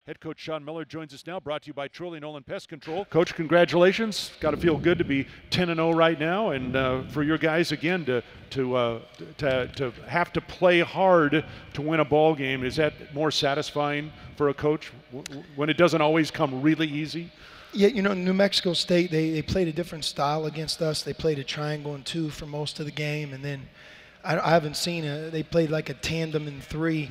Head coach Sean Miller joins us now, brought to you by Trolley Nolan Pest Control. Coach, congratulations. Got to feel good to be 10-0 right now, and for your guys again to have to play hard to win a ball game. Is that more satisfying for a coach when it doesn't always come really easy? Yeah, you know, New Mexico State, they played a different style against us. They played a triangle and two for most of the game, and then I haven't seen they played like a tandem and three.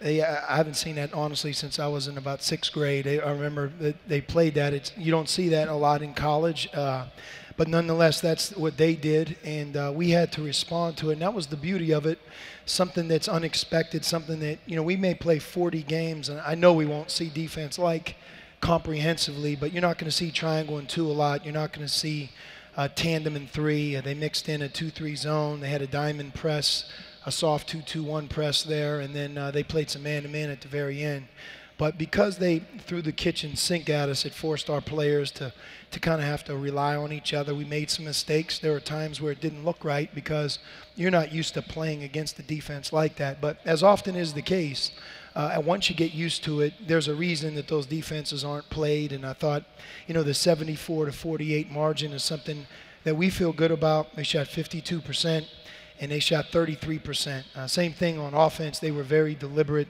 I haven't seen that, honestly, since I was in about sixth grade. I remember that they played that. You don't see that a lot in college. But nonetheless, that's what they did, and we had to respond to it. And that was the beauty of it, something that's unexpected, something that, you know, we may play 40 games, and I know we won't see defense like comprehensively, but you're not going to see triangle and two a lot. You're not going to see tandem and three. They mixed in a 2-3 zone. They had a diamond press, a soft 2-2-1 press there, and then they played some man-to-man at the very end. But because they threw the kitchen sink at us, it forced our players to kind of have to rely on each other. We made some mistakes. There were times where it didn't look right because you're not used to playing against the defense like that. But as often is the case, once you get used to it, there's a reason that those defenses aren't played. And I thought, you know, the 74-48 margin is something that we feel good about. They shot 52%. And they shot 33%. Same thing on offense. They were very deliberate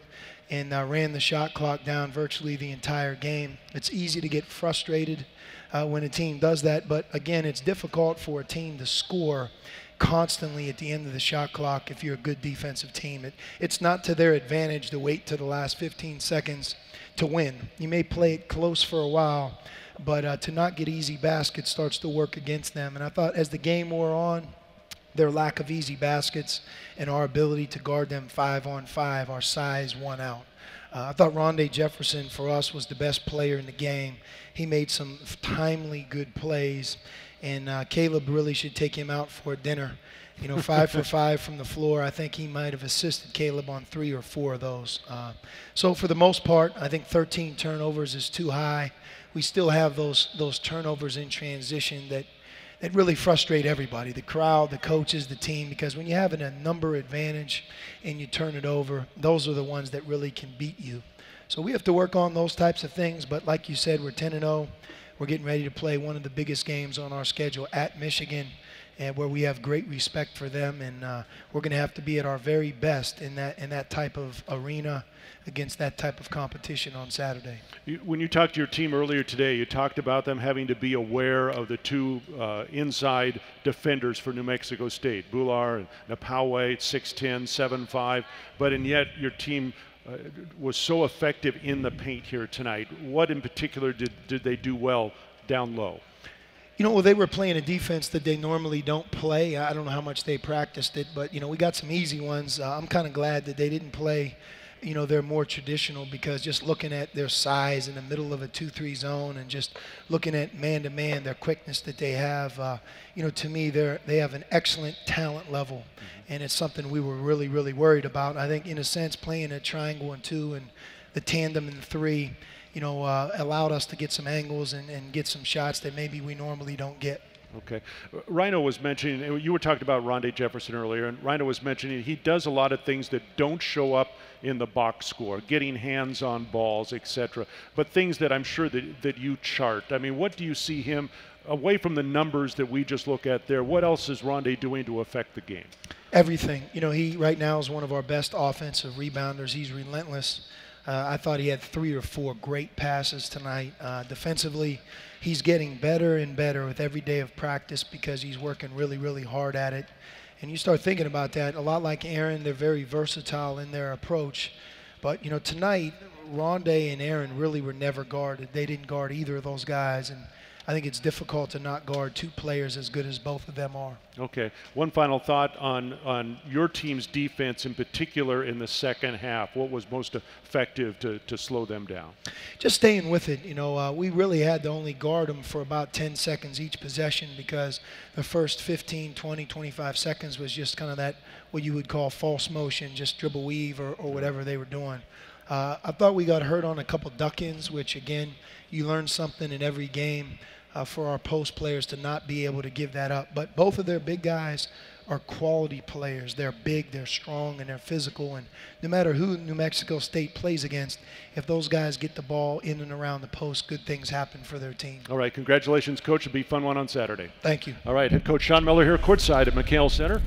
and ran the shot clock down virtually the entire game. It's easy to get frustrated when a team does that, but again, it's difficult for a team to score constantly at the end of the shot clock if you're a good defensive team. It's not to their advantage to wait to the last 15 seconds to win. You may play it close for a while, but to not get easy baskets starts to work against them. And I thought as the game wore on, their lack of easy baskets and our ability to guard them 5-on-5, our size won out. I thought Rondé Jefferson for us was the best player in the game. He made some timely good plays, and Caleb really should take him out for dinner. You know, 5 for 5 from the floor. I think he might have assisted Caleb on 3 or 4 of those. So for the most part, I think 13 turnovers is too high. We still have those turnovers in transition that really frustrate everybody, the crowd, the coaches, the team, because when you have a number advantage and you turn it over, those are the ones that really can beat you. So we have to work on those types of things, but like you said, we're 10-0. We're getting ready to play one of the biggest games on our schedule at Michigan, and where we have great respect for them, and we're going to have to be at our very best in that type of arena against that type of competition on Saturday. When you talked to your team earlier today, you talked about them having to be aware of the two inside defenders for New Mexico State, Bular and Napawe, 6'10", 7'5", but and yet your team was so effective in the paint here tonight. What in particular did they do well down low? You know, well, they were playing a defense that they normally don't play. I don't know how much they practiced it, but, you know, we got some easy ones. I'm kind of glad that they didn't play, you know, they're more traditional, because just looking at their size in the middle of a 2-3 zone and just looking at man-to-man, their quickness that they have, you know, to me, they have an excellent talent level, and it's something we were really, really worried about. I think, in a sense, playing a triangle and two and the tandem and three, you know, allowed us to get some angles and get some shots that maybe we normally don't get. Okay. Rhino was mentioning, you were talking about Rondé Jefferson earlier, and Rhino was mentioning he does a lot of things that don't show up in the box score, getting hands on balls, etc., but things that I'm sure that you chart. I mean, what do you see him, away from the numbers that we just look at there, what else is Rondé doing to affect the game? Everything. You know, he right now is one of our best offensive rebounders. He's relentless. I thought he had 3 or 4 great passes tonight. Defensively, he's getting better and better with every day of practice because he's working really, really hard at it. And you start thinking about that, a lot like Aaron, they're very versatile in their approach. But, you know, tonight, Rondé and Aaron really were never guarded. They didn't guard either of those guys. And I think it's difficult to not guard 2 players as good as both of them are. Okay. One final thought on your team's defense in particular in the second half. What was most effective to slow them down? Just staying with it. You know, we really had to only guard them for about 10 seconds each possession, because the first 15, 20, 25 seconds was just kind of that, what you would call false motion, just dribble weave or whatever they were doing. I thought we got hurt on a couple duck-ins, which, again, you learn something in every game. for our post players to not be able to give that up. But both of their big guys are quality players. They're big, they're strong, and they're physical. And no matter who New Mexico State plays against, if those guys get the ball in and around the post, good things happen for their team. All right, congratulations, Coach. It'll be a fun one on Saturday. Thank you. All right, head coach Sean Miller here courtside at McHale Center.